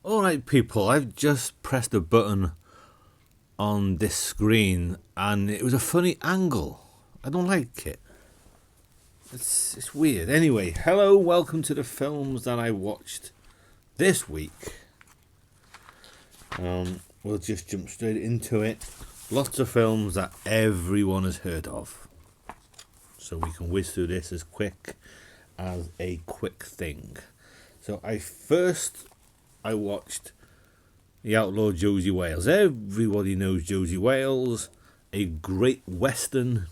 Alright people, I've just pressed a button on this screen and it was a funny angle. I don't like it. It's weird. Anyway, hello, welcome to the films that I watched this week. We'll just jump straight into it. Lots of films that everyone has heard of. So we can whiz through this as quick as a quick thing. So I watched The Outlaw Josie Wales. Everybody knows Josie Wales, a great western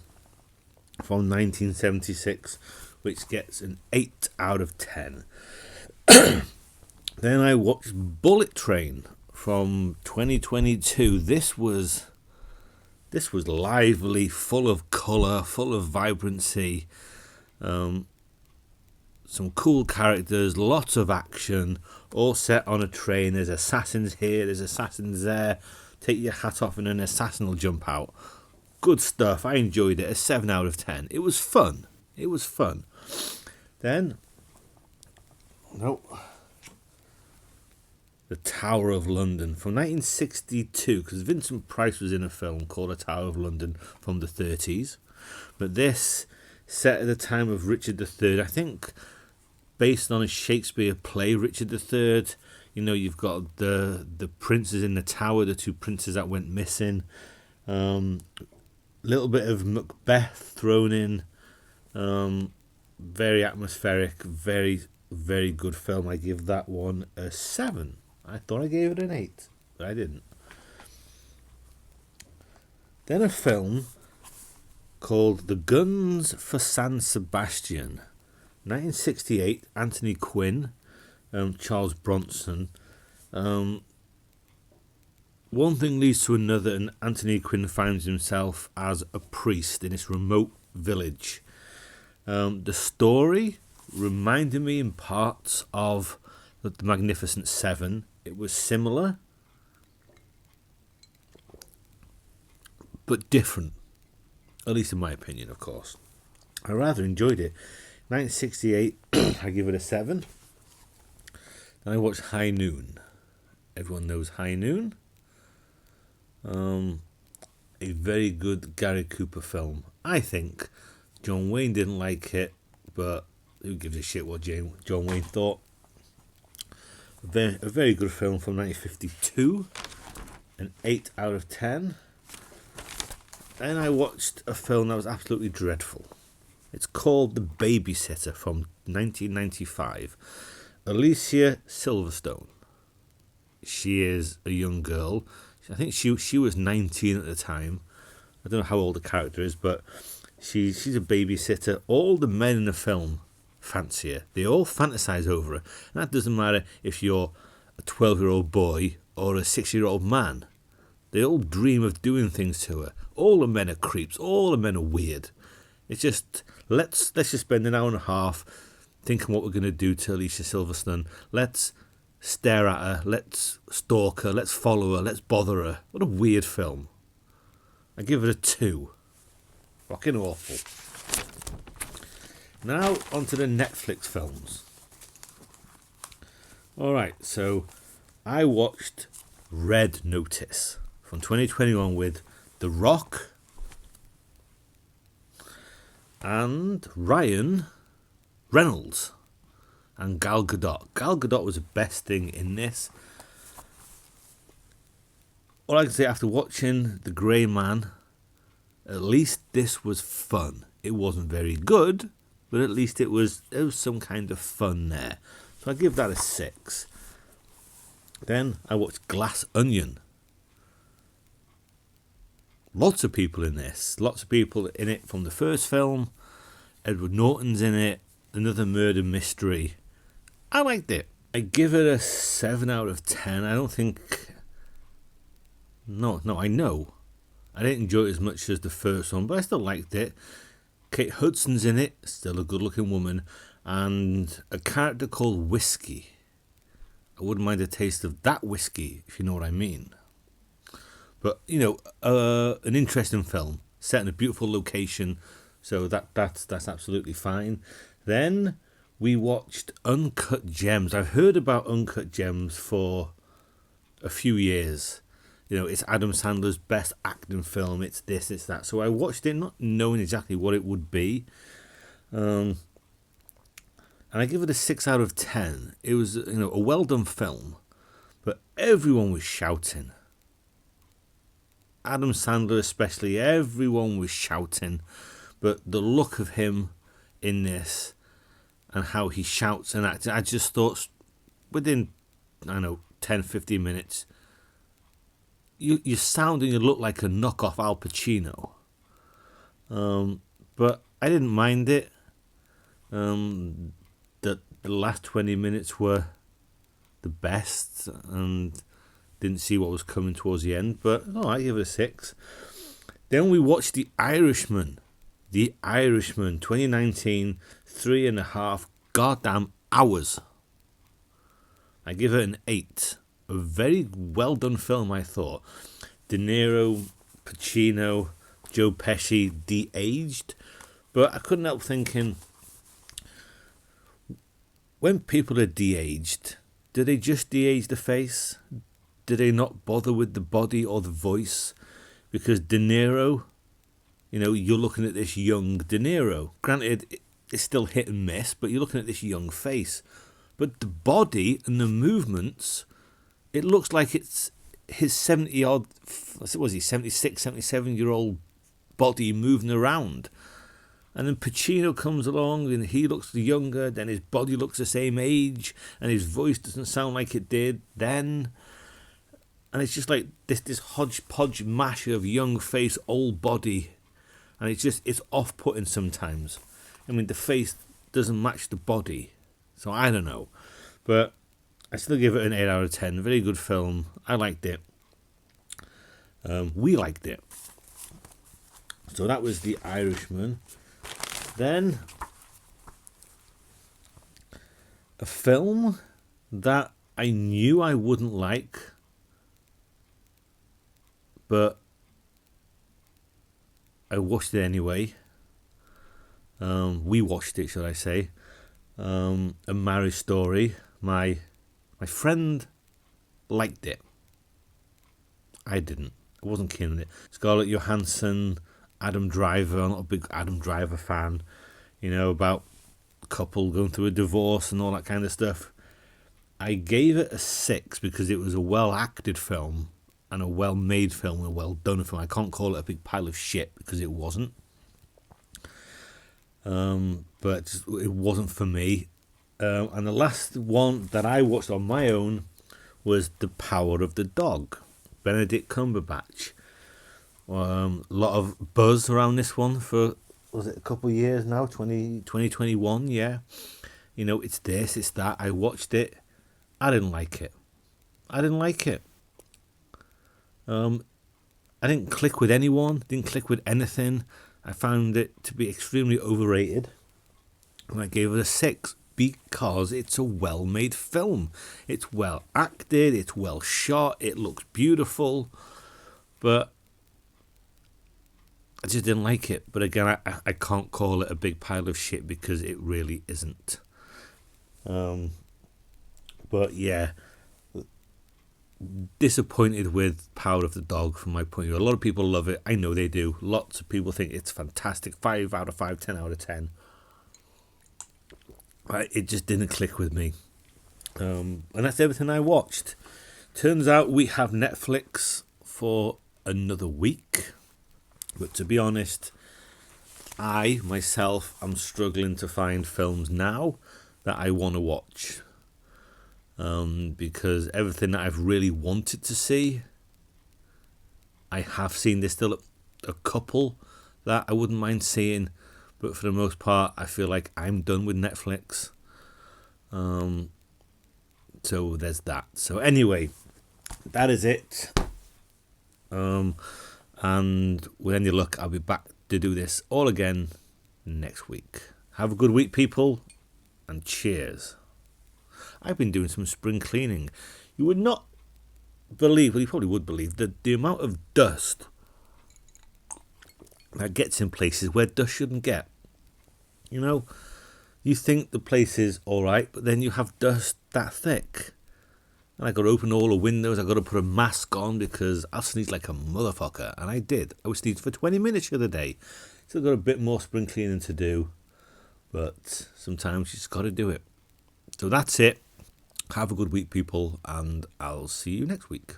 from 1976, which gets an 8 out of 10. Then I watched Bullet Train from 2022. This was lively, full of colour, full of vibrancy. Some cool characters, lots of action, all set on a train. There's assassins here, there's assassins there. Take your hat off and an assassin will jump out. Good stuff. I enjoyed it. A 7 out of 10. It was fun. Then, The Tower of London from 1962, because Vincent Price was in a film called The Tower of London from the 30s. But this, set at the time of Richard III, I think based on a Shakespeare play, Richard III. You know, you've got the princes in the tower, the two princes that went missing. Little bit of Macbeth thrown in. Very atmospheric, very, very good film. I give that one a 7. I thought I gave it an 8, but I didn't. Then a film called The Guns for San Sebastian. 1968, Anthony Quinn, Charles Bronson. One thing leads to another, and Anthony Quinn finds himself as a priest in this remote village. The story reminded me in parts of The Magnificent Seven. It was similar, but different, at least in my opinion, of course. I rather enjoyed it. 1968, I give it a 7. Then I watched High Noon. Everyone knows High Noon. A very good Gary Cooper film. I think John Wayne didn't like it, but who gives a shit what John Wayne thought? A very good film from 1952. An 8 out of 10. Then I watched a film that was absolutely dreadful. It's called The Babysitter from 1995. Alicia Silverstone. She is a young girl. I think she was 19 at the time. I don't know how old the character is, but she's a babysitter. All the men in the film fancy her. They all fantasize over her. And that doesn't matter if you're a 12-year-old boy or a 6-year-old man. They all dream of doing things to her. All the men are creeps. All the men are weird. It's just, let's just spend an hour and a half thinking what we're going to do to Alicia Silverstone. Let's stare at her. Let's stalk her. Let's follow her. Let's bother her. What a weird film. I give it a 2. Fucking awful. Now, onto the Netflix films. Alright, so I watched Red Notice from 2021 with The Rock and Ryan Reynolds and Gal Gadot. Gal Gadot was the best thing in this. All I can say, after watching The Grey Man, at least this was fun. It wasn't very good, but at least there was some kind of fun there. So I give that a 6. Then I watched Glass Onion. Lots of people in this. Lots of people in it from the first film. Edward Norton's in it. Another murder mystery. I liked it. I give it a 7 out of 10. I don't think... No, I know. I didn't enjoy it as much as the first one, but I still liked it. Kate Hudson's in it. Still a good-looking woman. And a character called Whiskey. I wouldn't mind a taste of that whiskey, if you know what I mean. But, you know, an interesting film, set in a beautiful location, so that's absolutely fine. Then we watched Uncut Gems. I've heard about Uncut Gems for a few years. You know, it's Adam Sandler's best acting film. It's this, it's that. So I watched it not knowing exactly what it would be. And I give it a 6 out of 10. It was, a well done film, but everyone was shouting. Adam Sandler especially, everyone was shouting. But the look of him in this and how he shouts and acts, I just thought within, 10, 15 minutes, you sound and you look like a knockoff Al Pacino. But I didn't mind it. The last 20 minutes were the best, and didn't see what was coming towards the end. But I give it a 6. Then we watched The Irishman. The Irishman, 2019, 3.5 goddamn hours. I give it an 8. A very well done film, I thought. De Niro, Pacino, Joe Pesci, de-aged. But I couldn't help thinking, when people are de-aged, do they just de-age the face? Do they not bother with the body or the voice? Because De Niro, you're looking at this young De Niro. Granted, it's still hit and miss, but you're looking at this young face. But the body and the movements, it looks like it's his 70-odd, was he 76, 77-year-old body moving around. And then Pacino comes along and he looks younger, then his body looks the same age, and his voice doesn't sound like it did then. And it's just like this hodgepodge mash of young face, old body. And it's off-putting sometimes. I mean, the face doesn't match the body. So I don't know. But I still give it an 8 out of 10. Very good film. I liked it. We liked it. So that was The Irishman. Then a film that I knew I wouldn't like, but I watched it anyway. We watched it, should I say. A Marriage Story. My friend liked it. I didn't. I wasn't keen on it. Scarlett Johansson, Adam Driver. I'm not a big Adam Driver fan. About a couple going through a divorce and all that kind of stuff. I gave it a 6 because it was a well-acted film and a well-made film, a well-done film. I can't call it a big pile of shit because it wasn't. But it wasn't for me. And the last one that I watched on my own was The Power of the Dog, Benedict Cumberbatch. A lot of buzz around this one for, was it a couple of years now? 2021, yeah. It's this, it's that. I watched it. I didn't like it. I didn't click with anyone, didn't click with anything. I found it to be extremely overrated. And I gave it a 6 because it's a well-made film. It's well acted, it's well shot, it looks beautiful. But I just didn't like it. But again, I can't call it a big pile of shit because it really isn't. But yeah, disappointed with Power of the Dog from my point of view. A lot of people love it. I know they do. Lots of people think it's fantastic. 5 out of 5, 10 out of 10. But it just didn't click with me. And that's everything I watched. Turns out we have Netflix for another week. But to be honest, I, myself, am struggling to find films now that I want to watch. Because everything that I've really wanted to see, I have seen. There's still a couple that I wouldn't mind seeing, but for the most part, I feel like I'm done with Netflix. So there's that. So anyway, that is it. And with any luck, I'll be back to do this all again next week. Have a good week, people, and cheers. I've been doing some spring cleaning. You would not believe, well, you probably would believe, that the amount of dust that gets in places where dust shouldn't get. You think the place is all right, but then you have dust that thick. And I got to open all the windows. I got to put a mask on because I sneezed like a motherfucker. And I did. I was sneezed for 20 minutes the other day. Still got a bit more spring cleaning to do. But sometimes you just got to do it. So that's it. Have a good week, people. And I'll see you next week.